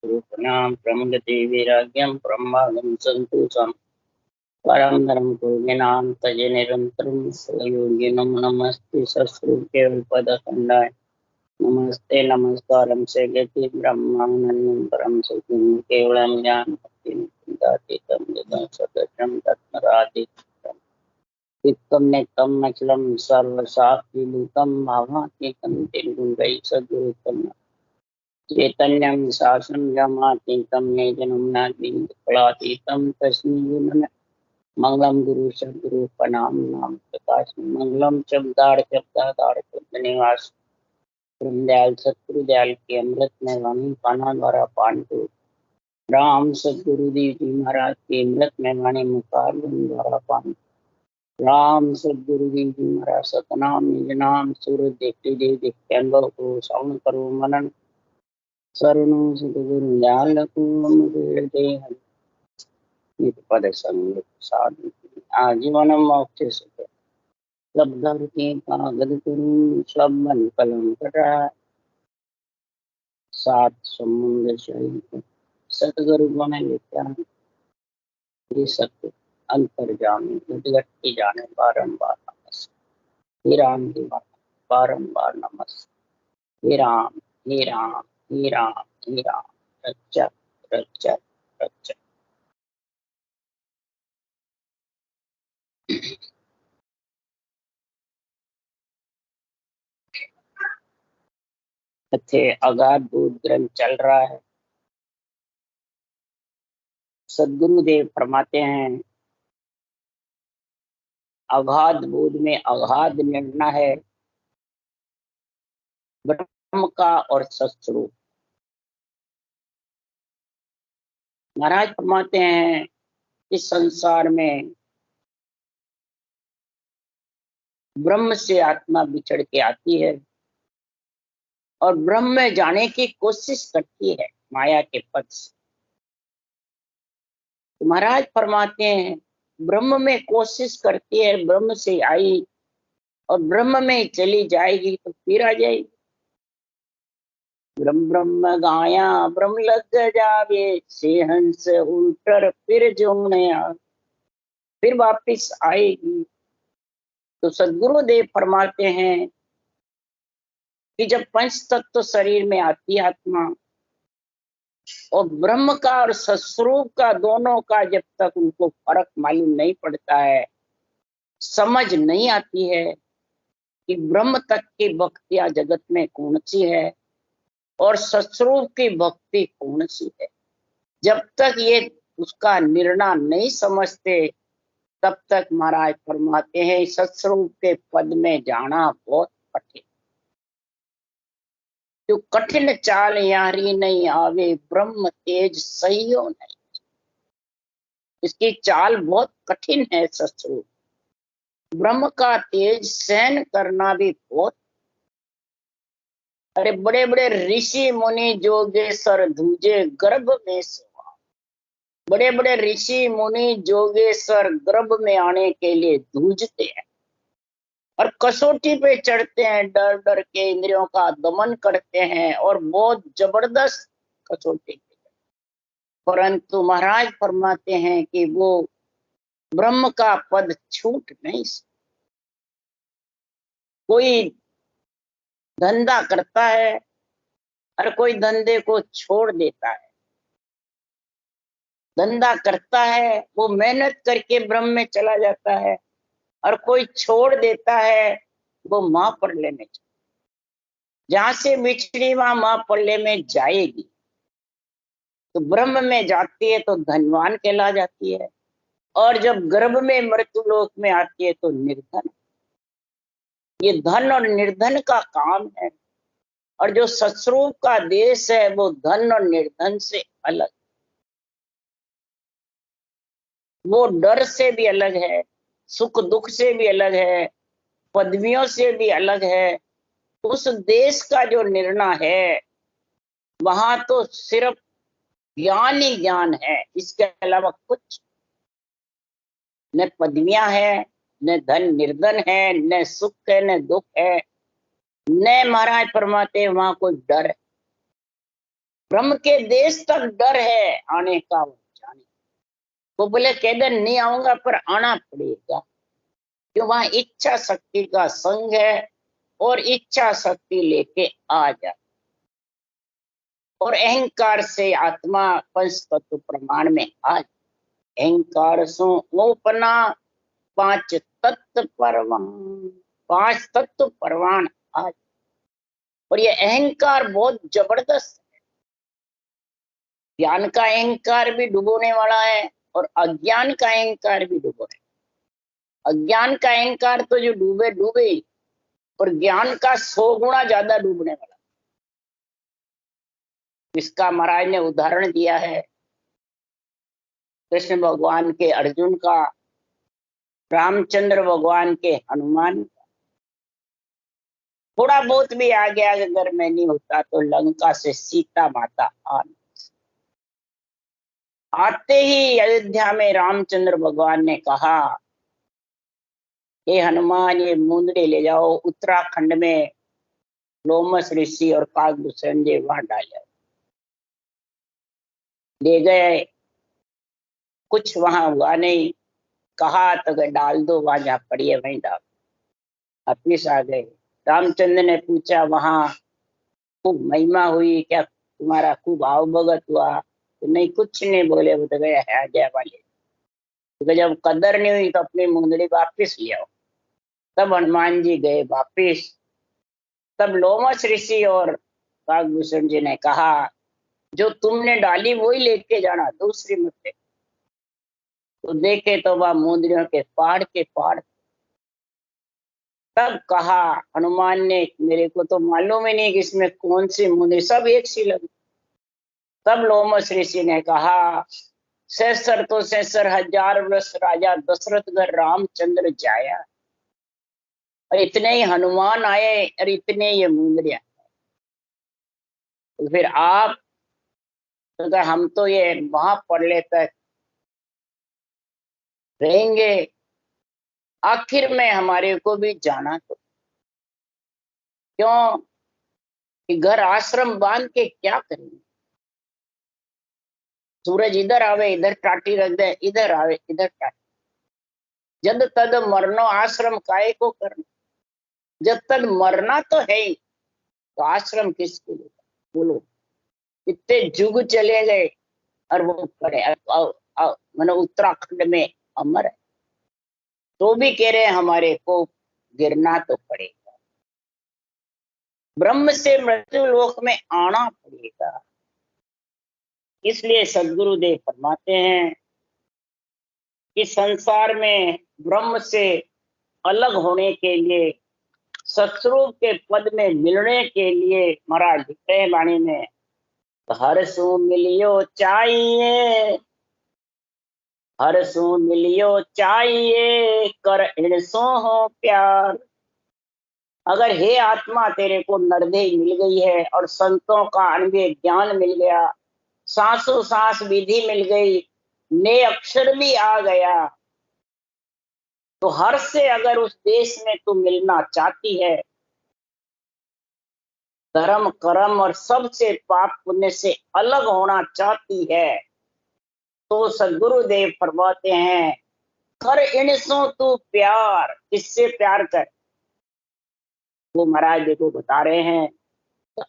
रूपनाम प्रमगति वैराग्यम ब्रह्मागम संतोषम परम धर्म पूर्णनाम तज निरंतरम योगिनम नमस्ते सस्रूप्य पदखंडाय नमस्ते नमस्कारम से गति ब्रह्मानंदम परम सुखम केवलम ज्ञान भक्ति दातीतम निदं सदृशम तत्मरादितम चित्तम नित्यम अखिलम सर्वशास्त्रीभूतम भावातीतम तिर्गुणै सद्गुरुतम चैतन्यं शासनं यमातीतं नेजनं नादीकलातीतं तस्मै गुणन मंगलम गुरु सद्गुरु प्रणाम नाम प्रकाश मंगलम शब्दार्थ निवास दयाल सतगुरु दयाल के अमृत में वाणी पाना द्वारा पान को राम सतगुरु देव जी महाराज के अमृत में वाणी मुखार द्वारा पान राम सतगुरु देव जी महाराज सतनाम निज नाम सूर्य देखते देव देखते अनुभव को श्रवण करो मनन शरणु सतगुरु पद संग साधु आजीवन मोक्ष सुख लब्धि कागद करूं श्लबन कलम कटा सात समुद्र सहित सतगुरु बन लेता ये सत्य अंतर जाने घट जाने बारंबार नमस्ते हे राम हे बारंबार नमस्ते हे राम हे राम हे राम हे राम रक्षक रक्षक रक्षक अगाध बोध ग्रंथ चल रहा है। सदगुरुदेव फरमाते हैं अगाध बोध में अगाध निर्णय है ब्रह्म का और सत्स्वरूप। महाराज फरमाते हैं इस संसार में ब्रह्म से आत्मा बिछड़ के आती है और ब्रह्म में जाने की कोशिश करती है माया के पद से। तो महाराज फरमाते हैं ब्रह्म में कोशिश करती है, ब्रह्म से आई और ब्रह्म में चली जाएगी तो फिर आ जाएगी। ब्रह्म ब्रह्म गाया ब्रह्म लग जावे से हंस उल्टर फिर जो नया फिर वापिस आएगी। तो सदगुरुदेव फरमाते हैं कि जब पंच तत्व शरीर में आती आत्मा और ब्रह्म का और सस्वरूप का दोनों का जब तक उनको फर्क मालूम नहीं पड़ता है, समझ नहीं आती है कि ब्रह्म तक की भक्तियां जगत में कौन सी है और सस्वरूप की भक्ति कौन सी है, जब तक ये उसका निर्णय नहीं समझते तब तक महाराज फरमाते हैं सत्स्वरूप के पद में जाना बहुत कठिन। जो कठिन चाल यारी नहीं आवे ब्रह्म तेज सहियो नहीं। इसकी चाल बहुत कठिन है। सत्स्वरूप ब्रह्म का तेज सहन करना भी बहुत। अरे बड़े बड़े ऋषि मुनि जोगेश्वर धूजे गर्भ में सवा। बड़े बड़े ऋषि मुनि जोगेश्वर गर्भ में आने के लिए धूजते हैं और कसौटी पे चढ़ते हैं, डर डर के इंद्रियों का दमन करते हैं और बहुत जबरदस्त कसौटी पे, परंतु महाराज फरमाते हैं कि वो ब्रह्म का पद छूट नहीं सकता। कोई धंधा करता है और कोई धंधे को छोड़ देता है। धंधा करता है वो मेहनत करके ब्रह्म में चला जाता है और कोई छोड़ देता है वो मां पड़ले में। जहां से बिछड़ी मां पड़ले में जाएगी तो ब्रह्म में जाती है तो धनवान कहला जाती है और जब गर्भ में मृत्युलोक में आती है तो निर्धन। ये धन और निर्धन का काम है और जो सत्स्वरूप का देश है वो धन और निर्धन से अलग, वो डर से भी अलग है, सुख दुख से भी अलग है, पदवियों से भी अलग है। उस देश का जो निर्णय है वहां तो सिर्फ ज्ञान ही ज्ञान है, इसके अलावा कुछ न पदवियां है, न धन निर्धन है, न सुख है, न दुख है, न महाराज फरमाते वहां कोई डर है। ब्रह्म के देश तक डर है आने का, वो जाने। वो बोले केदार नहीं आऊंगा पर आना पड़ेगा, क्यों वहां इच्छा शक्ति का संग है और इच्छा शक्ति लेके आ जा। और अहंकार से आत्मा पंच तत्व प्रमाण में आ जा। अहंकार सो ओपना पांच तत्व परवान, पांच तत्व परवान आ जा। और ये अहंकार बहुत जबरदस्त है। ज्ञान का अहंकार भी डुबोने वाला है और अज्ञान का अहंकार भी डुबोने। अज्ञान का अहंकार तो जो डूबे डूबे, और ज्ञान का 100 गुना ज्यादा डूबने वाला। इसका महाराज ने उदाहरण दिया है कृष्ण भगवान के अर्जुन का, रामचंद्र भगवान के हनुमान का। थोड़ा बहुत भी आ गया अगर मैं नहीं होता तो लंका से सीता माता आते ही अयोध्या में रामचंद्र भगवान ने कहा, ये हनुमान ये मुंदड़ी ले जाओ उत्तराखंड में लोमस ऋषि और काकभूषण जी वहां डाले। ले गए, कुछ वहां हुआ नहीं। कहा तो डाल दो वहां जहाँ पड़ी है वहीं डाल। वापिस आ गए। रामचंद्र ने पूछा वहां खूब महिमा हुई क्या, तुम्हारा खूब आवभगत हुआ? तो नहीं कुछ नहीं बोले, वो तो गया है जय वाले। तो जब कदर नहीं हुई तो अपनी मुंदड़ी वापिस ले आओ। तब हनुमान जी गए वापिस। तब लोमस ऋषि और काकभूषण जी ने कहा, जो तुमने डाली वही लेके जाना, दूसरी मत ले। तो देखे तो वह मुंदरियों के पहाड़ के पहाड़। तब कहा हनुमान ने, मेरे को तो मालूम ही नहीं कि इसमें कौन सी मुंदरी, सब एक सी लगी। तब लोमस ऋषि ने कहा, सहस्र तो सहस्र हजार वर्ष राजा दशरथ घर रामचंद्र जाया, और इतने ही हनुमान आए और इतने ये मुंदरियां। तो फिर आप तो हम तो ये महाप्रलय तक रहेंगे, आखिर में हमारे को भी जाना तो क्यों कि घर आश्रम बांध के क्या करेंगे? सूरज इधर आवे इधर टाटी रख दे, इधर आवे इधर टाटी। जब तद मरनो आश्रम काय को करना, जब तक मरना तो है ही, तो आश्रम किसको लेगा? बोलो। इतने जुग चले गए और वो पड़े मैंने उत्तराखंड में अमर है, तो भी कह रहे हैं हमारे को गिरना तो पड़ेगा, ब्रह्म से मृत्यु लोक में आना पड़ेगा। इसलिए सदगुरुदेव फरमाते हैं कि संसार में ब्रह्म से अलग होने के लिए, सतस्वरूप के पद में मिलने के लिए महाराज लिखते हैं वाणी में, हर सु मिलियो चाहिए, हर सु मिलियो चाहिए, कर इणसो हो प्यार। अगर हे आत्मा तेरे को नरदे मिल गई है और संतों का अनुभव ज्ञान मिल गया, सांसों सांस विधि मिल गई, ने अक्षर भी आ गया, तो हर से अगर उस देश में तू मिलना चाहती है, धर्म कर्म और सबसे पाप पुण्य से अलग होना चाहती है, तो सदगुरुदेव फरमाते हैं, कर इनसो तू प्यार। किससे प्यार कर? वो महाराज देखो बता रहे हैं,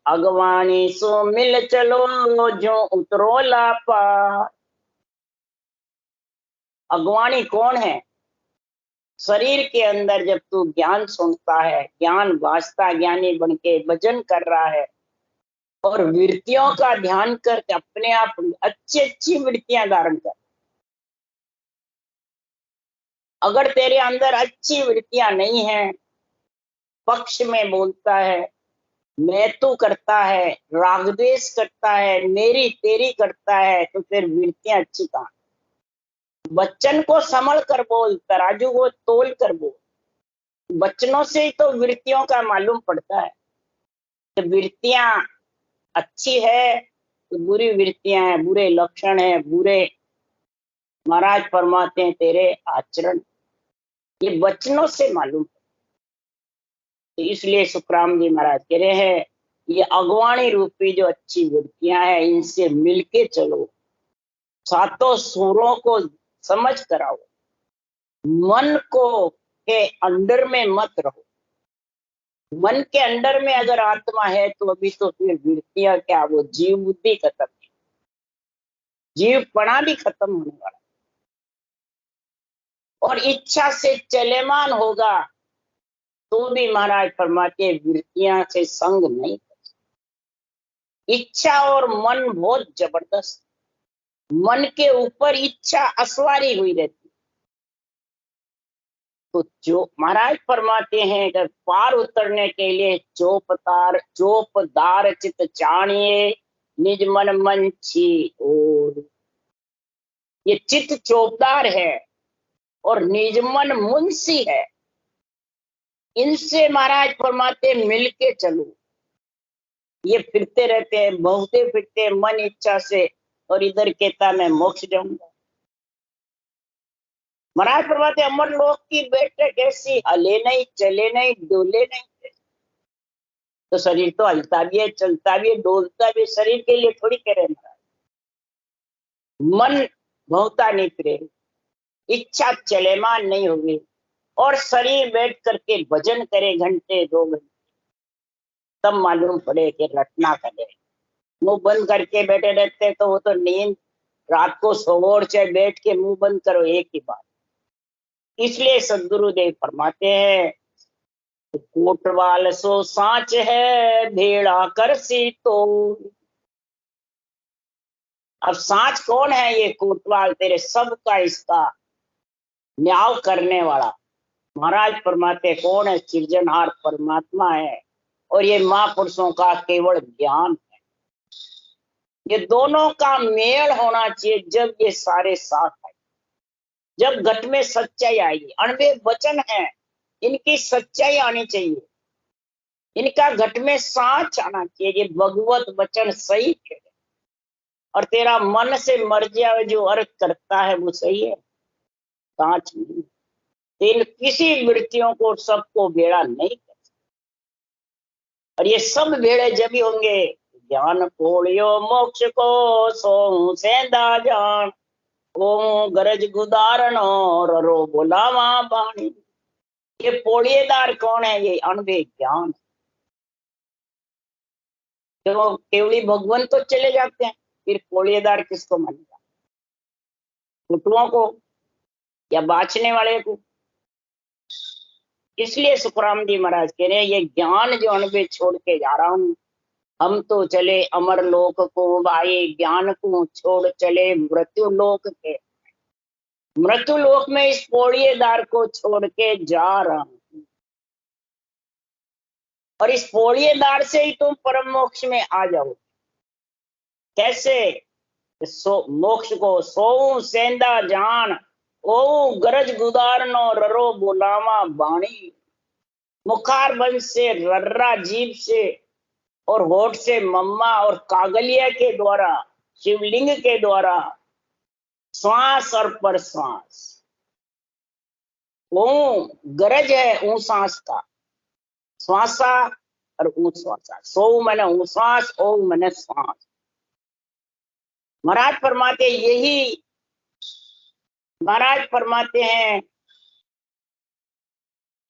अगवानी सो मिल चलो जो उतरो लापा। अगवानी कौन है? शरीर के अंदर जब तू ज्ञान सुनता है, ज्ञान वास्ता ज्ञानी बन के भजन कर रहा है और वृत्तियों का ध्यान करके अपने आप अच्छी अच्छी वृत्तियां धारण कर। अगर तेरे अंदर अच्छी वृत्तियां नहीं है, पक्ष में बोलता है, मैं तू करता है, राग द्वेष करता है, मेरी तेरी करता है, तो फिर वृत्तियां अच्छी कहां? बच्चन को संभल कर बोल, तराजू को तोल कर बोल। बच्चनों से ही तो वृत्तियों का मालूम पड़ता है। तो वृत्तियां अच्छी है तो बुरी वृत्तियां हैं, बुरे लक्षण है, बुरे महाराज फरमाते हैं तेरे आचरण, ये वचनों से मालूम। तो इसलिए सुखराम जी महाराज कह रहे हैं, ये अगवाणी रूपी जो अच्छी वृत्तियां हैं, इनसे मिलके चलो, सातों सुरों को समझ कराओ, मन को के अंडर में मत रहो। मन के अंडर में अगर आत्मा है तो अभी तो फिर वृत्तियां क्या, वो जीव बुद्धि खत्म है, जीवपना भी खत्म होने वाला, और इच्छा से चलेमान होगा तो भी महाराज फरमाते वृत्तियां से संग नहीं कर। इच्छा और मन बहुत जबरदस्त, मन के ऊपर इच्छा असवारी हुई रहती। तो जो महाराज फरमाते हैं कि पार उतरने के लिए चोपदार चित चाणिए निज मन मंची, और ये चित चोपदार है और निज मन मुंशी है, इनसे महाराज फरमाते मिलके चलो। ये फिरते रहते हैं, बहुते फिरते हैं मन इच्छा से, और इधर कहता मैं मोक्ष जाऊंगा। महाराज फरमाते अमर लोक की बैठक ऐसी, हिले नहीं, चले नहीं, डोले नहीं। तो शरीर तो हलता भी है, चलता भी है, डोलता भी, शरीर के लिए थोड़ी कह रहे महाराज। मन बहुता नहीं फिरे, इच्छा चलेमान नहीं होगी, और शरीर बैठ करके भजन करे घंटे 2 घंटे, तब मालूम पड़े कि रटना करे। मुंह बंद करके बैठे रहते तो वो तो नींद, रात को सोओ चाहे बैठ के मुंह बंद करो, एक ही बात। इसलिए सदगुरुदेव फरमाते हैं कोटवाल सो सांच है भेड़ा कर सी तो। अब सांच कौन है? ये कोटवाल तेरे सबका इसका न्याय करने वाला। महाराज फरमाते कौन है? सृजनहार परमात्मा है, और ये महापुरुषों का केवल ज्ञान है। ये दोनों का मेल होना चाहिए। जब ये सारे साथ आए, जब घट में सच्चाई आएगी, अणवे वचन है, इनकी सच्चाई आनी चाहिए, इनका घट में सांच आना चाहिए। ये भगवत वचन सही है, और तेरा मन से मर्जी आवे जो अर्थ करता है वो सही है, सांच नहीं। इन किसी वृत्तियों को सबको भेड़ा नहीं कर सकते, और ये सब भेड़े जब ही होंगे ज्ञान पोलियो मोक्ष को सो सेंदा जान, ओ गरज गुदारण और रो बोलावा बाणी। ये पोलियेदार कौन है? ये अणवे ज्ञान। तो केवली भगवान तो चले जाते हैं, फिर पोलियेदार किसको मानेगा? कुटुओं को या बाँचने वाले को? इसलिए सुखराम जी महाराज कह रहे हैं ये ज्ञान जो अणवे छोड़ के जा रहा हूं, हम तो चले अमर लोक को भाई, ज्ञान को छोड़ चले मृत्यु लोक के। मृत्यु लोक में इस पोड़िएदार को छोड़ के जा रहा हूं, और इस पोड़िएदार से ही तुम परम मोक्ष में आ जाओ। कैसे? मोक्ष को सोऊ सेंदा जान, ओ गरज गुदारनो ररो बोलावा बाणी। मुखार बंद से, रर्रा जीभ से, और होठ से मम्मा, और कागलिया के द्वारा, शिवलिंग के द्वारा श्वास और प्रश्वास। ओ गरज है ऊ सांस का, श्वासा और ऊ श्वासा। सो मैंने ऊ श्वास, ओ मैंने श्वास। महाराज फरमाते यही, महाराज फरमाते हैं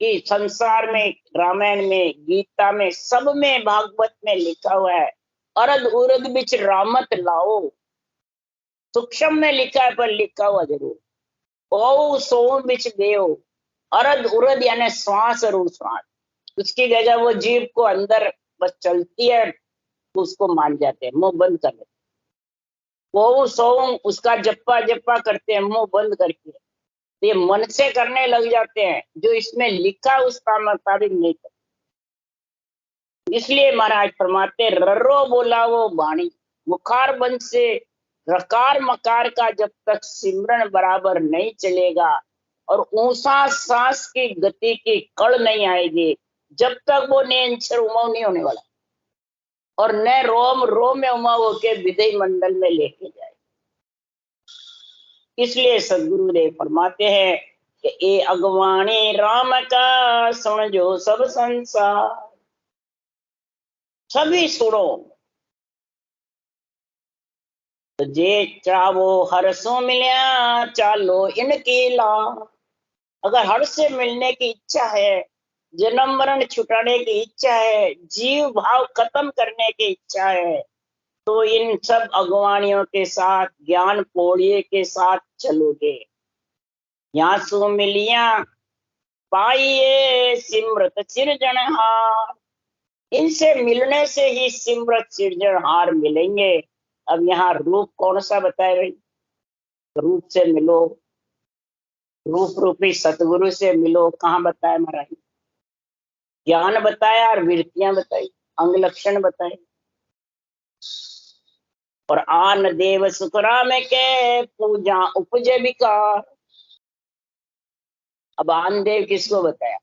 कि संसार में, रामायण में, गीता में, सब में, भागवत में लिखा हुआ है अरद उरद बिच रामत लाओ। सूक्ष्म में लिखा है पर लिखा हुआ जरूर। ओ सो बिच देव, अरद उरद यानी श्वास और उश्वास। उसकी जगह वो जीव को अंदर बस चलती है, उसको मान जाते हैं, मुंह बंद कर लेते। वो सो उसका जप्पा जप्पा करते हैं मुंह बंद करके, तो ये मन से करने लग जाते हैं, जो इसमें लिखा उसका मुताबिक नहीं करते। इसलिए महाराज फरमाते रर्रो बोला वो बाणी। मुखार बंद से रकार मकार का जब तक सिमरन बराबर नहीं चलेगा, और ऊंसा सांस की गति की कड़ नहीं आएगी, जब तक वो नेंचर उमाव नहीं होने वाला, और न रोम रोम में उमाव होके विधेय मंडल में लेके जाए। इसलिए सदगुरुदेव फरमाते हैं कि ए अगवाणी राम का सुन जो सब संसार। सभी सुनो। तो जे चावो हर्षों मिलिया चालो इनकी ला। अगर हर्ष से मिलने की इच्छा है, जन्म मरण छुटाने की इच्छा है, जीव भाव खत्म करने की इच्छा है, तो इन सब अगवानियों के साथ, ज्ञान पौड़िए के साथ चलोगे। यहाँ सु मिलिया पाइए सिमरत सिरजनहार। इनसे मिलने से ही सिमरत सिरजनहार मिलेंगे। अब यहाँ रूप कौन सा बताए भाई? रूप से मिलो, रूप रूपी सतगुरु से मिलो। कहाँ बताया महाराज? ज्ञान बताया और वृत्तियां बताई, अंग लक्षण बताए। और आन देव सुखराम के पूजा उपजे विकार। अब आन देव किसको बताया?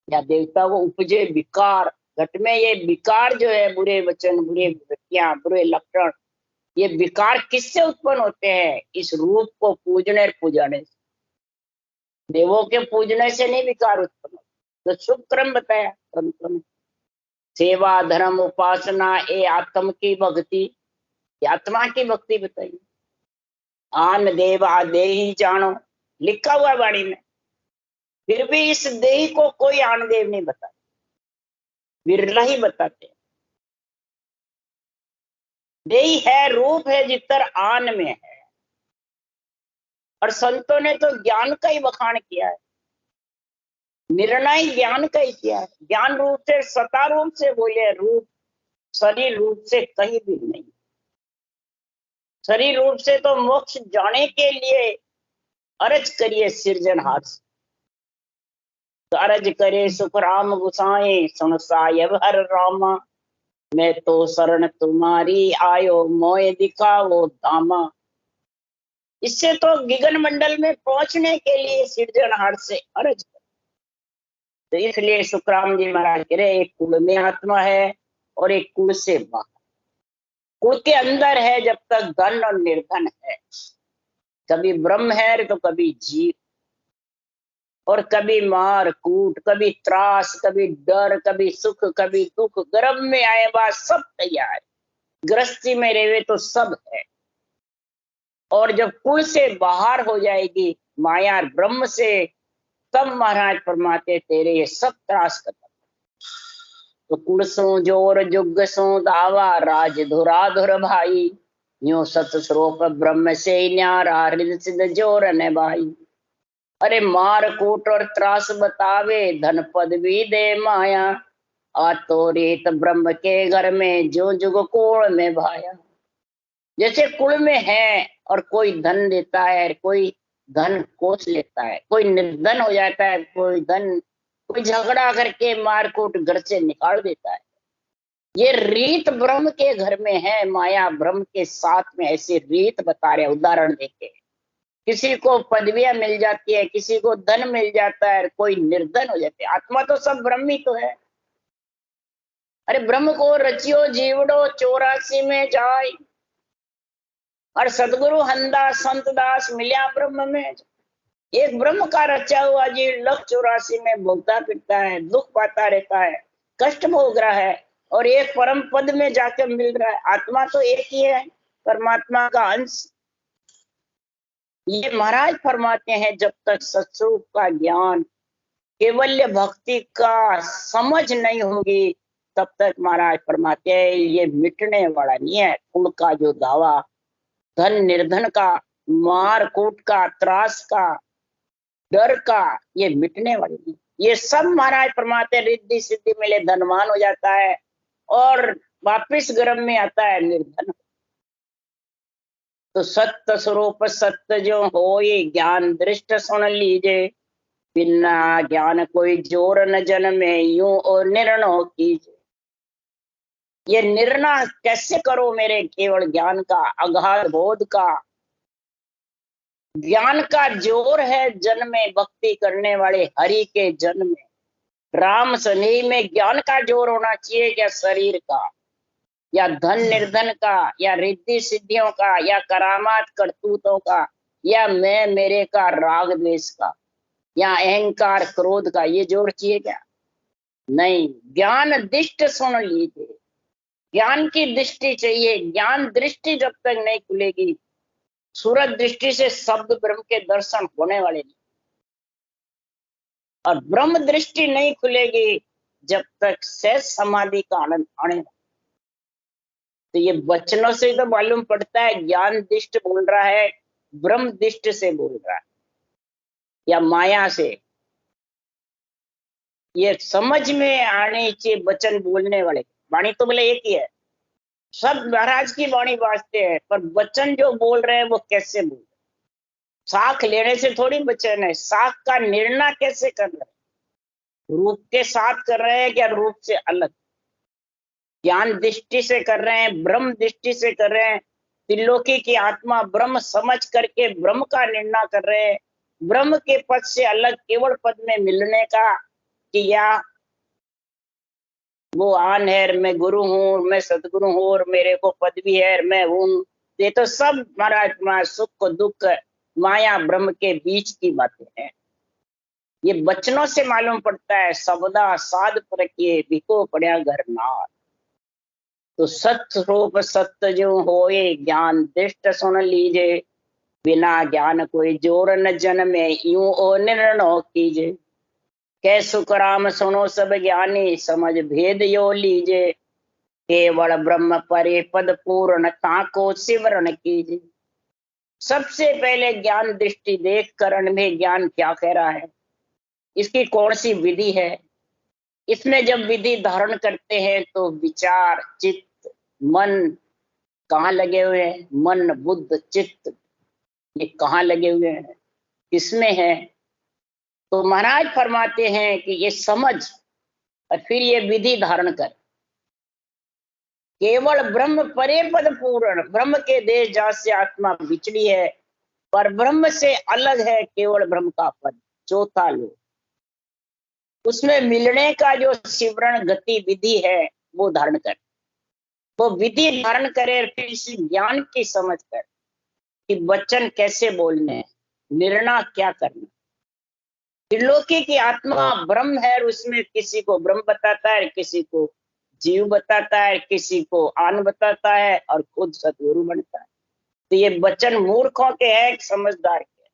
या देवता को उपजे विकार। घट में ये विकार जो है, बुरे वचन, बुरे वृत्तियां, बुरे लक्षण, ये विकार किससे उत्पन्न होते हैं? इस रूप को पूजने और पुजाने से। देवों के पूजने से नहीं विकार उत्पन्न होते। तो शुभ क्रम बताया तंत्र में। सेवा धर्म उपासना ए आत्म की भक्ति, आत्मा की भक्ति बताइए। आन देव आदेही जानो, लिखा हुआ वाणी में। फिर भी इस देही को कोई आन देव नहीं बताता, विरला ही बताते। देही है, रूप है, जितर आन में है। और संतों ने तो ज्ञान का ही बखान किया है, निर्णय ज्ञान का ही किया है। ज्ञान रूप से, सता रूप से बोले, रूप शरीर रूप से कहीं भी नहीं। शरीर रूप से तो मोक्ष जाने के लिए अर्ज करिए सिरजनहार से। तो अर्ज करे सुख राम गुसाए, सुन सायब हर रामा। मैं तो शरण तुम्हारी आयो, मोय दिखाओ धामा। इससे तो गिगन मंडल में पहुंचने के लिए सिरजनहार से अर्ज। तो इसलिए सुखराम जी महाराज कह रहे, एक कुल में आत्मा है और एक कुल से बाहर। कुल के अंदर है जब तक धन और निर्धन है, कभी ब्रह्म है तो कभी जीव, और कभी मार कूट, कभी त्रास, कभी डर, कभी सुख, कभी दुख। गर्भ में आए बाद सब तैयार, गृहस्थी में रहे तो सब है। और जब कुल से बाहर हो जाएगी माया ब्रह्म से, तब महाराज फरमाते तेरे ये सब त्रास खत्म। तो कुल सो जोर जुग सो दावा, राज धुराधुर भाई। न्यो सत स्वरूप ब्रह्म से न्यारा, हृदय सिद्ध जोर न भाई। अरे मार कूट और त्रास बतावे, धन पद भी दे माया। आ तो रेत ब्रह्म के घर में, जो जुग कोण में भाया। जैसे कुल में है और कोई धन देता है, कोई धन कोस लेता है, कोई निर्धन हो जाता है, कोई झगड़ा करके मारकूट घर से निकाल देता है। ये रीत ब्रह्म के घर में है, माया ब्रह्म के साथ में। ऐसी रीत बता रहे, उदाहरण देके। किसी को पदवियां मिल जाती है, किसी को धन मिल जाता है, कोई निर्धन हो जाते है। आत्मा तो सब ब्रह्म ही तो है। अरे ब्रह्म को रचियो जीवड़ो 84 में जाय। और सदगुरु हंदा संत दास मिल्या ब्रह्म में। एक ब्रह्म का रचा हुआ जीव 184 में भोगता फिरता है, दुख पाता रहता है, कष्ट भोग रहा है, और एक परम पद में जाकर मिल रहा है। आत्मा तो एक ही है, परमात्मा का अंश। ये महाराज फरमाते हैं, जब तक सत्स्वरूप का ज्ञान, केवल्य भक्ति का समझ नहीं होगी, तब तक महाराज फरमाते हैं ये मिटने वाला नहीं है। कुल का जो दावा, धन निर्धन का, मार कूट का, त्रास का, डर का, ये मिटने वाली नहीं। ये सब महाराज फरमाते रिद्धि सिद्धि मिले धनवान हो जाता है और वापिस गर्भ में आता है निर्धन। तो सत्य स्वरूप सत्य जो हो, ये ज्ञान दृष्ट सुन लीजिए। बिना ज्ञान कोई जोर न जन में, यूं और निर्णय कीजिए। ये निर्णय कैसे करो मेरे? केवल ज्ञान का, अगाध बोध का। ज्ञान का जोर है जन में, भक्ति करने वाले हरि के जन में। राम सनी में ज्ञान का जोर होना चाहिए, या शरीर का, या धन निर्धन का, या रिद्धि सिद्धियों का, या करामात करतूतों का, या मैं मेरे का, राग द्वेष का, या अहंकार क्रोध का। ये जोर चाहिए क्या? नहीं, ज्ञान दिष्ट सुन लीजिए। ज्ञान की दृष्टि चाहिए। ज्ञान दृष्टि जब तक नहीं खुलेगी, सूरज दृष्टि से शब्द ब्रह्म के दर्शन होने वाले नहीं। और ब्रह्म दृष्टि नहीं खुलेगी जब तक सहज समाधि का आनंद आने। तो ये वचनों से तो मालूम पड़ता है ज्ञान दिष्ट बोल रहा है, ब्रह्म दिष्ट से बोल रहा है या माया से। ये समझ में आने चाहिए वचन बोलने वाले। वाणी तो बोले एक ही है, सब महाराज की वाणी वास्ते है, पर वचन जो बोल रहे हैं वो कैसे बोल रहे हैं? साख लेने से थोड़ी वचन है, साख का निर्णय कैसे कर रहे हैं? रूप के साथ कर रहे हैं क्या रूप से अलग? ज्ञान दृष्टि से कर रहे हैं, ब्रह्म दृष्टि से कर रहे हैं। त्रिलोकी की आत्मा ब्रह्म समझ करके ब्रह्म का निर्णय कर रहे हैं। ब्रह्म के पद से अलग केवल पद में मिलने का, कि या वो आन है, मैं गुरु हूँ, मैं सदगुरु हूँ और मेरे को पदवी है, मैं हूँ। ये तो सब महाराज सुख दुख माया ब्रह्म के बीच की बातें हैं। ये वचनों से मालूम पड़ता है। सबदा साध पर किए बिको पड़िया घर नार। तो सत्य रूप सत्य जो होए, ज्ञान दृष्ट सुन लीजे। बिना ज्ञान कोई जोर न जन में, यूं ओ निर्णय कीजे। कै सुख राम सुनो सब ज्ञानी, समझ भेद यो लीजे। केवल ब्रह्म परे पद पूर्ण, ताको सिमरण कीजे। सबसे पहले ज्ञान दृष्टि देख करण में ज्ञान क्या कह रहा है, इसकी कौन सी विधि है। इसमें जब विधि धारण करते हैं तो विचार चित्त मन कहाँ लगे हुए हैं? मन बुद्ध चित्त ये कहाँ लगे हुए हैं, किसमें है? तो महाराज फरमाते हैं कि ये समझ और फिर ये विधि धारण कर। केवल ब्रह्म परे पद पूर्ण, ब्रह्म के देश जहाँ से आत्मा बिचड़ी है, पर ब्रह्म से अलग है केवल ब्रह्म का पद, चौथा लोक। उसमें मिलने का जो सिमरण गति विधि है वो धारण कर। वो विधि धारण करे, फिर इस ज्ञान की समझ कर कि वचन कैसे बोलने हैं, निर्णय क्या करना। त्रिलोकी की आत्मा ब्रह्म है, उसमें किसी को ब्रह्म बताता है, किसी को जीव बताता है, किसी को आन बताता है और खुद सतगुरु बनता है। तो ये वचन मूर्खों के हैं, समझदार के हैं?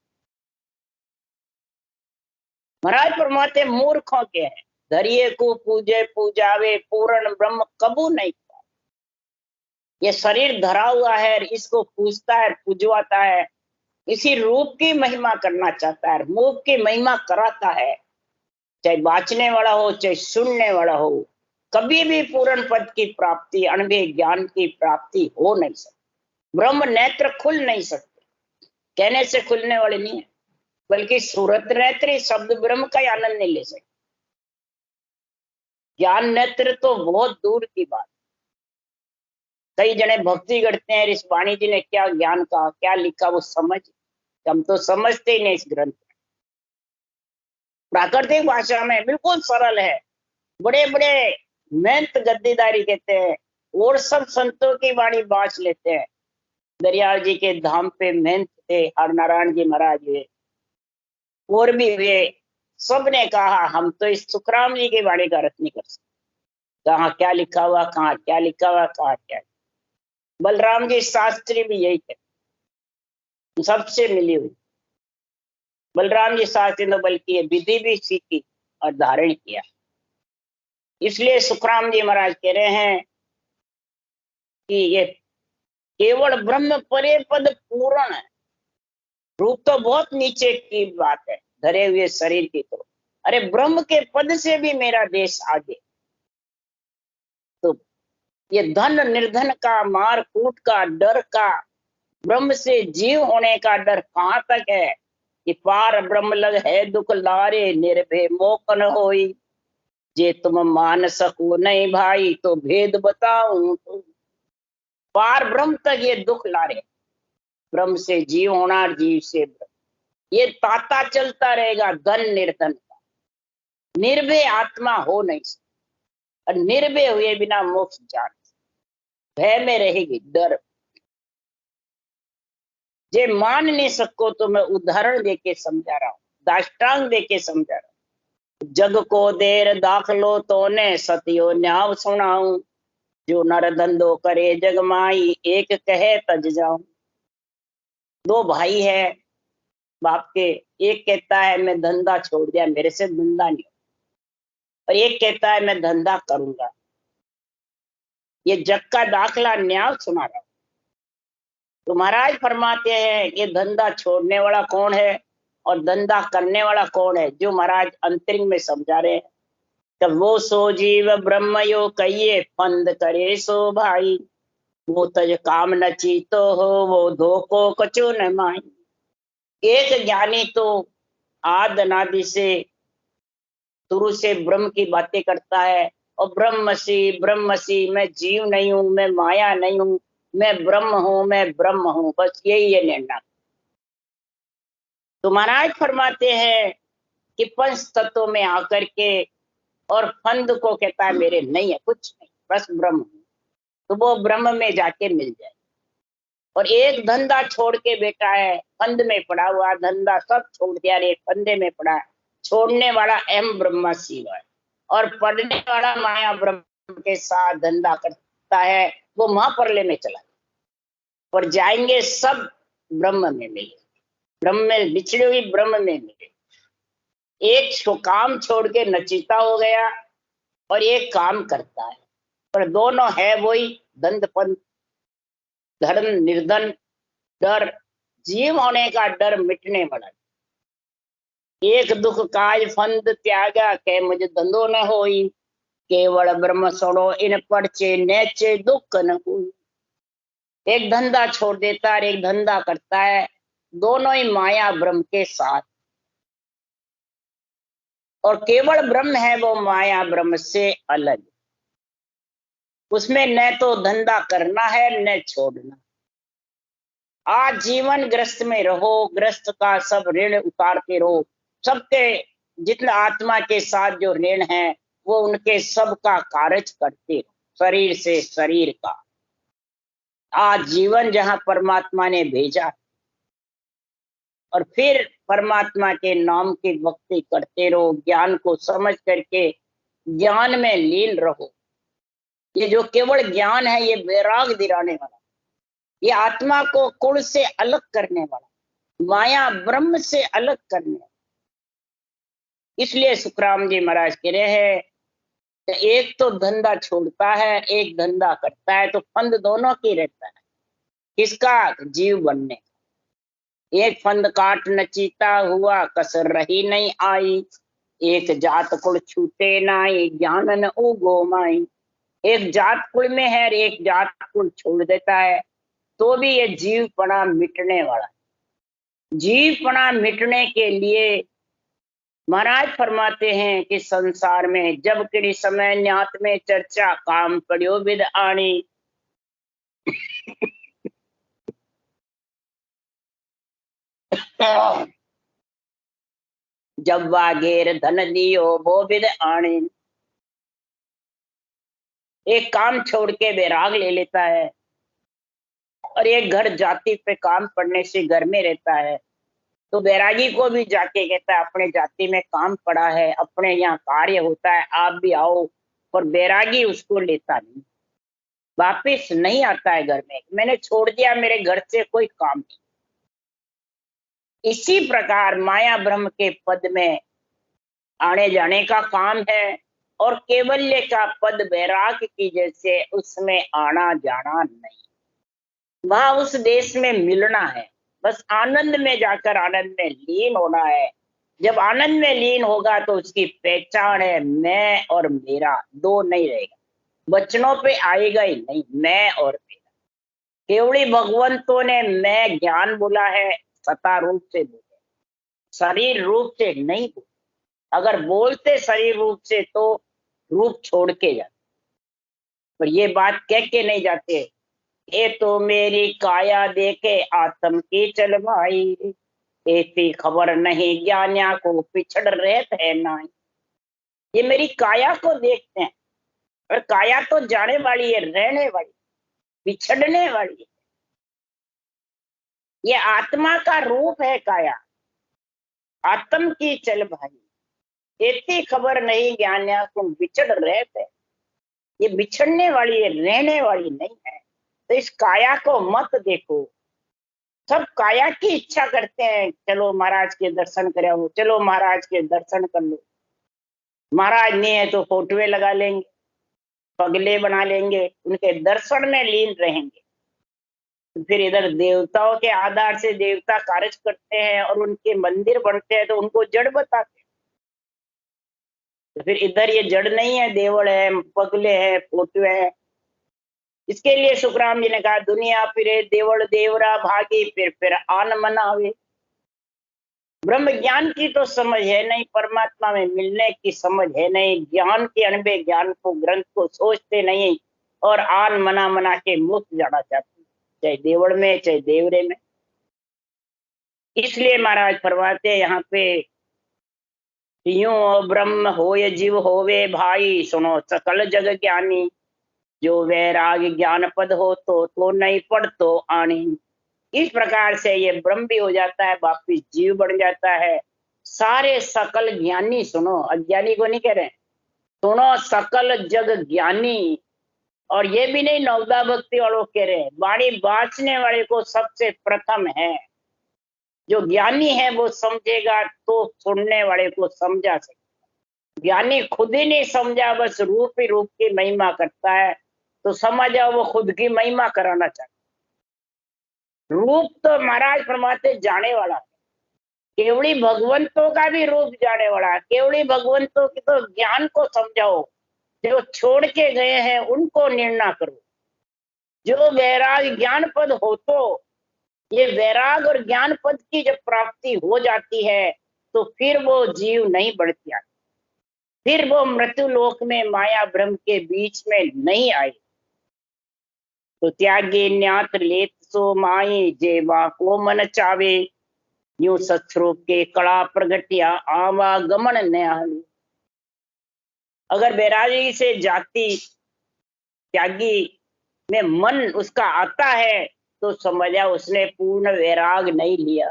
महाराज फरमाते मूर्खों के हैं। धरिए को पूजे पूजावे, पूर्ण ब्रह्म कबू नहीं। ये शरीर धरा हुआ है, इसको पूजता है पूजवाता है, इसी रूप की महिमा करना चाहता है, रूप की महिमा कराता है। चाहे बाँचने वाला हो चाहे सुनने वाला हो, कभी भी पूर्ण पद की प्राप्ति अनुभव ज्ञान की प्राप्ति हो नहीं सकती। ब्रह्म नेत्र खुल नहीं सकते, कहने से खुलने वाले नहीं है, बल्कि सूरत नेत्र शब्द ब्रह्म का आनंद नहीं ले सकते। ज्ञान नेत्र तो बहुत दूर की बात। कई जने भक्ति करते हैं, इस वाणी जी ने क्या ज्ञान कहा, क्या लिखा वो समझ, हम तो समझते ही नहीं इस ग्रंथ। प्राकृतिक भाषा में बिल्कुल सरल है, बड़े बड़े मेहनत गद्दीदारी कहते हैं, और सब संतों की वाणी बांच लेते हैं। दरियाल जी के धाम पे मेहनत थे, हर नारायण जी महाराज हुए और भी वे, सब ने कहा हम तो इस सुखराम जी की वाणी का अर्थ नहीं कर सकते। कहाँ क्या लिखा हुआ, कहाँ क्या लिखा हुआ, कहाँ क्या। बलराम जी शास्त्री भी यही थे, सबसे मिली हुई। बलराम जी शास्त्री ने बल्कि ये विधि भी सीखी और धारण किया। इसलिए सुखराम जी महाराज कह रहे हैं कि ये केवल ब्रह्म परे पद पूर्ण है। रूप तो बहुत नीचे की बात है, धरे हुए शरीर की। तो अरे ब्रह्म के पद से भी मेरा देश आगे। तो ये धन निर्धन का, मार कूट का, डर का, ब्रह्म से जीव होने का डर कहाँ तक है कि पार ब्रह्म लग है दुख लारे, निर्भय मोकन होई। जे तुम मान सको नहीं भाई, तो भेद बताऊं तो। पार ब्रह्म तक ये दुख लारे, ब्रह्म से जीव होना, जीव से ब्रह्म, ये ताता चलता रहेगा धन निर्धन का। निर्भय आत्मा हो नहीं सकती, और निर्भय हुए बिना मोक्ष जान, भय में रहेगी, डर। जे मान नहीं सको तो मैं उदाहरण देके समझा रहा हूँ, दाष्टांग देके समझा रहा हूँ। जग को देर दाखलो तो ने सतियो न्याव सुनाऊं, जो नर धंधो करे जग माई, एक कहे तज जाऊं। दो भाई है बाप के, एक कहता है मैं धंधा छोड़ दिया, मेरे से धंधा नहीं, और एक कहता है मैं धंधा करूंगा। ये जग का दाखला न्याय सुना रहा हूं। तो महाराज फरमाते हैं ये धंधा छोड़ने वाला कौन है और धंधा करने वाला कौन है, जो महाराज अंतरिंग में समझा रहे हैं। तब वो सो जीव ब्रह्म यो कहिए, फंद करे सो भाई, वो तज काम न चीतो हो, वो धोको कचो न माई। एक ज्ञानी तो आद अनादि से शुरू से ब्रह्म की बातें करता है, और ब्रह्मसी मैं जीव नहीं हूं, मैं माया नहीं हूं, मैं ब्रह्म हूं, मैं ब्रह्म हूं, बस यही है निर्णय। तो महाराज फरमाते हैं कि पंच तत्वों में आकर के और फंद को कहता है मेरे नहीं है, कुछ नहीं, बस ब्रह्म हूं। तो वो ब्रह्म में जाके मिल जाए। और एक धंधा छोड़ के बैठा है, फंद में पड़ा हुआ, धंधा सब छोड़ दिया रे, फंदे में पड़ा है। छोड़ने वाला एम ब्रह्मा शिव है, और पढ़ने वाला माया ब्रह्म के साथ धंधा करता है, वो महाप्रलय में चला और जाएंगे सब ब्रह्म में मिले, ब्रह्म में बिछड़े हुई ब्रह्म में मिले। एक काम छोड़ के नचीता हो गया और एक काम करता है, पर दोनों है वही दंड पंथ, धर्म निर्धन, डर, जीव होने का डर मिटने वाला। एक दुख काज फंद त्यागा, के मुझे धंधो न होई, केवल ब्रह्म सड़ो इन परचे, नेचे दुख न हुई। एक धंधा छोड़ देता है, एक धंधा करता है, दोनों ही माया ब्रह्म के साथ, और केवल ब्रह्म है वो माया ब्रह्म से अलग। उसमें न तो धंधा करना है न छोड़ना। आज जीवन ग्रस्त में रहो, ग्रस्त का सब ऋण उतारते रहो, सबके जितना आत्मा के साथ जो ऋण है वो उनके सब का कार्य करते रहो, शरीर से शरीर का। आज जीवन जहां परमात्मा ने भेजा, और फिर परमात्मा के नाम की भक्ति करते रहो, ज्ञान को समझ करके ज्ञान में लीन रहो। ये जो केवल ज्ञान है ये वैराग दिलाने वाला, ये आत्मा को कुल से अलग करने वाला, माया ब्रह्म से अलग करने वाला। इसलिए सुखराम जी महाराज कह रहे हैं कि एक तो धंधा छोड़ता है, एक धंधा करता है, तो फंद दोनों की रहता है। किसका? जीव बनने। एक फंद काट नचीता हुआ, कसर रही नहीं आई, एक जात कुल छूटे नाई, ज्ञान न उगो माई। एक जात कुल में है, एक जात कुल छोड़ देता है, तो भी ये जीवपना मिटने वाला। जीवपना मिटने के लिए महाराज फरमाते हैं कि संसार में जब किसी समय न्यात में चर्चा, काम पड़ियो विद आनी। जब वागेर धन दियो वो विद आनी। एक काम छोड़ के वैराग ले लेता है, और एक घर जाति पे काम पड़ने से घर में रहता है, तो बैरागी को भी जाके कहता है अपने जाति में काम पड़ा है, अपने यहाँ कार्य होता है, आप भी आओ। पर बैरागी उसको लेता नहीं, वापिस नहीं आता है घर में, मैंने छोड़ दिया, मेरे घर से कोई काम नहीं। इसी प्रकार माया ब्रह्म के पद में आने जाने का काम है, और केवल्य का पद वैराग की जैसे उसमें आना जाना नहीं। वहां उस देश में मिलना है, बस आनंद में जाकर आनंद में लीन होना है। जब आनंद में लीन होगा तो उसकी पहचान है मैं और मेरा, दो नहीं रहेगा, वचनों पे आएगा ही नहीं मैं और मेरा। केवली भगवंतों ने मैं ज्ञान बोला है, सता रूप से बोले, शरीर रूप से नहीं बोले। अगर बोलते शरीर रूप से तो रूप छोड़ के जाते, पर ये बात कह के नहीं जाते। ये तो मेरी काया देखे आत्म की चल भाई, ऐसी खबर नहीं ज्ञानिया को पिछड़ रहते है ना। ये मेरी काया को देखते हैं, और काया तो जाने वाली है, रहने वाली, पिछड़ने वाली है। ये आत्मा का रूप है काया, आत्म की चल भाई। इतनी खबर नहीं ज्ञानिया तुम बिछड़ रहे थे। ये बिछड़ने वाली है, रहने वाली नहीं है। तो इस काया को मत देखो। सब काया की इच्छा करते हैं, चलो महाराज के दर्शन करो, चलो महाराज के दर्शन कर लो। महाराज नहीं है तो फोटोए लगा लेंगे, पगले बना लेंगे, उनके दर्शन में लीन रहेंगे। तो फिर इधर देवताओं के आधार से देवता कार्य करते हैं और उनके मंदिर बनते हैं तो उनको जड़ बताते हैं। तो फिर इधर ये जड़ नहीं है, देवल है, पगले है, फोटो है। इसके लिए सुखराम जी ने कहा, दुनिया फिरे देवल देवरा भागी, फिर आन मनावे। ब्रह्म ज्ञान की तो समझ है नहीं, परमात्मा में मिलने की समझ है नहीं, ज्ञान के अनबे ज्ञान को ग्रंथ को सोचते नहीं और आन मना मना के मुक्त जाना चाहते, चाहे देवड़ में चाहे देवरे में। इसलिए महाराज फरमाते यहाँ पे, यूं ब्रह्म होय जीव होवे भाई, सुनो सकल जग ज्ञानी, जो वैराग ज्ञान पद हो तो नहीं पढ़ तो आनी। इस प्रकार से ये ब्रह्म भी हो जाता है, वापिस जीव बन जाता है। सारे सकल ज्ञानी, सुनो अज्ञानी को नहीं कह रहे, सुनो सकल जग ज्ञानी। और ये भी नहीं नवदा भक्ति वालों कह रहे, वाणी बांचने वाले को सबसे प्रथम है। जो ज्ञानी है वो समझेगा तो सुनने वाले को समझा सके। ज्ञानी खुद ही नहीं समझा, बस रूप ही रूप की महिमा करता है, तो समझ जाओ वो खुद की महिमा कराना चाहता। रूप तो महाराज फरमाते जाने वाला है, केवली भगवंतों का भी रूप जाने वाला है। केवली भगवंतों की तो ज्ञान को समझाओ, जो छोड़ के गए हैं उनको निर्णय करो। जो वैराग ज्ञान पद हो, तो ये वैराग और ज्ञान पद की जब प्राप्ति हो जाती है तो फिर वो जीव नहीं बढ़ती आती, फिर वो मृत्यु लोक में माया ब्रह्म के बीच में नहीं आए। तो त्यागे न्यात लेत सो माई, जेवा को मन चावे, यूं सत्स्वरूप के कड़ा प्रगटिया आवागमन न्याली। अगर बैरागी से जाति त्यागी में मन उसका आता है तो समझा उसने पूर्ण वैराग नहीं लिया।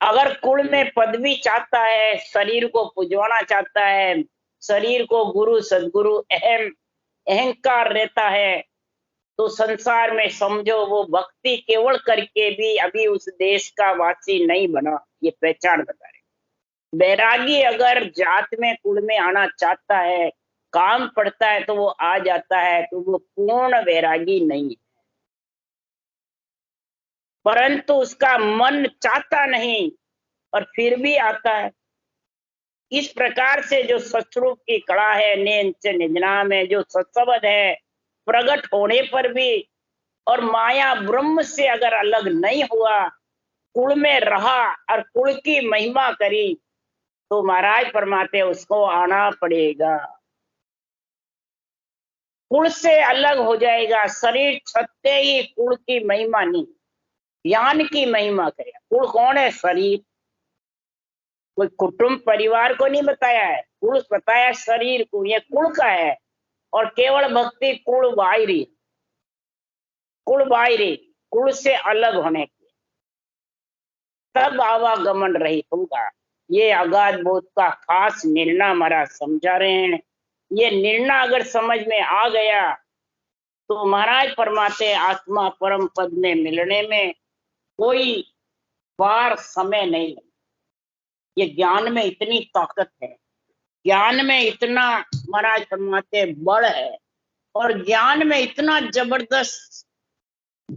अगर कुल में पदवी चाहता है, शरीर को पुजवाना चाहता है, शरीर को गुरु सदगुरु अहंकार रहता है, तो संसार में समझो वो भक्ति केवल करके भी अभी उस देश का वासी नहीं बना। ये पहचान बता रहे। बैरागी अगर जात में कुल में आना चाहता है, काम पड़ता है तो वो आ जाता है, तो वो पूर्ण वैरागी नहीं है। परंतु उसका मन चाहता नहीं और फिर भी आता है। इस प्रकार से जो सत्स्वरूप की कला है, नेंच निजनाम है, जो सत्सबद है, प्रकट होने पर भी और माया ब्रह्म से अगर अलग नहीं हुआ, कुल में रहा और कुल की महिमा करी, तो महाराज फरमाते उसको आना पड़ेगा। कुल से अलग हो जाएगा, शरीर छत्ते ही कुल की महिमा नहीं, ज्ञान की महिमा करेगा। कुल कौन है? शरीर। कोई कुटुंब परिवार को नहीं बताया है, कुल बताया शरीर को, ये कुल का है। और केवल भक्ति कुल बाहरी, कुल बाहरी, कुल से अलग होने की, तब आवागमन रहित होगा। ये अगाध बोध का खास निर्णय हमारा समझा रहे हैं। ये निर्णय अगर समझ में आ गया तो महाराज फरमाते आत्मा परम पद में मिलने में कोई बार समय नहीं लगता। ये ज्ञान में इतनी ताकत है, ज्ञान में इतना महाराज फरमाते बल है, और ज्ञान में इतना जबरदस्त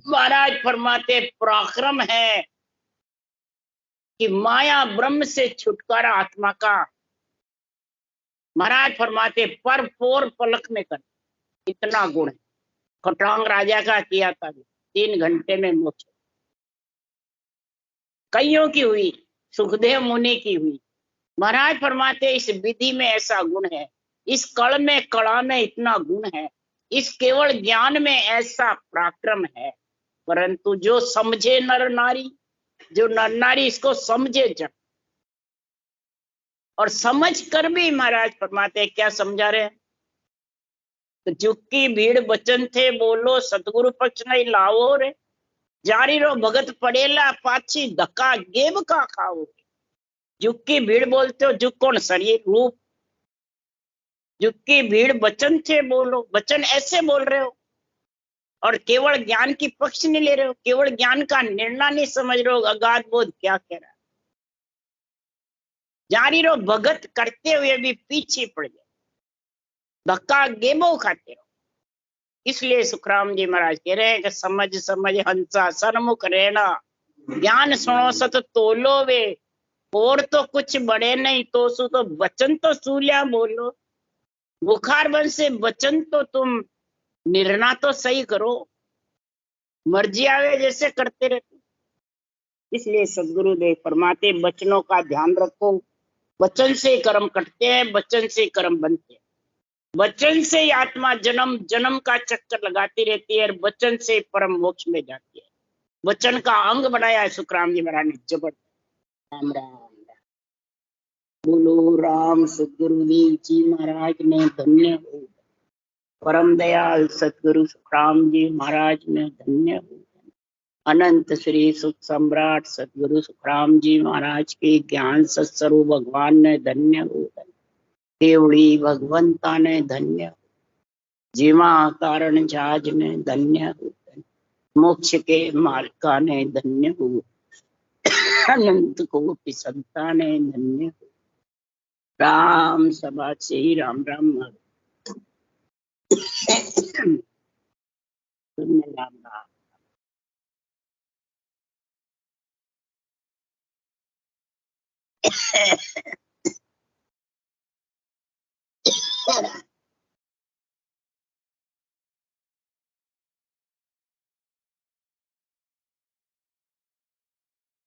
महाराज फरमाते पराक्रम है कि माया ब्रह्म से छुटकारा आत्मा का महाराज फरमाते पर फोर पलक में कर, इतना गुण है। खटांग राजा का किया था, 3 घंटे में मोक्ष। कईयों की हुई, सुखदेव मुनि की हुई। महाराज फरमाते इस विधि में ऐसा गुण है, इस कल में कला में इतना गुण है, इस केवल ज्ञान में ऐसा पराक्रम है। परंतु जो समझे नर नारी, जो नर नारी इसको समझे जब, और समझ कर भी महाराज फरमाते क्या समझा रहे हैं, तो चुक्की भीड़ बचन थे बोलो, सतगुरु पक्ष नहीं लाओ रे, जारी रो भगत पड़ेला पाछी धक्का गेब का खाओ। जुग की भीड़ बोलते हो, जुग कौन? शरीर रूप। जुग की भीड़ वचन से बोलो, वचन ऐसे बोल रहे हो और केवल ज्ञान की पक्ष नहीं ले रहे हो, केवल ज्ञान का निर्णय नहीं समझ रहे हो। अगाध बोध क्या कह रहा है? जारी रहो, भगत करते हुए भी पीछे पड़ गए, धक्का गेबो खाते रहो। इसलिए सुखराम जी महाराज कह रहे हैं कि समझ समझ हंसा सन्मुख रहना, ज्ञान सुनो सत तोलो वे, और तो कुछ बड़े नहीं तो सु, तो वचन तो सूलिया बोलो। बुखार बन से वचन तो तुम निर्णय तो सही करो, मर्जी आवे जैसे करते रहते। इसलिए सदगुरुदेव फरमाते वचनों का ध्यान रखो, वचन से कर्म कटते हैं, वचन से कर्म बनते हैं। वचन से ही आत्मा जन्म जन्म का चक्कर लगाती रहती है और वचन से परम मोक्ष में जाती है। वचन का अंग बनाया है सुखराम जी महाराज ने, जबरदस्त। राम राम। बोलो राम सदगुरुदेव जी महाराज ने धन्य हो, परम दयाल सदगुरु सुखराम जी महाराज ने धन्य हो, अनंत श्री सुख सम्राट सदगुरु सुखराम जी महाराज के ज्ञान सत्स्वरूप भगवान ने धन्य हो, केवड़ी भगवंता ने धन्य हो, जीवा कारण जाज ने धन्य हो, मोक्ष के मालिका ने धन्य हो, अनंत कोटि संता ने धन्य हो। राम सभा से राम राम राम राम।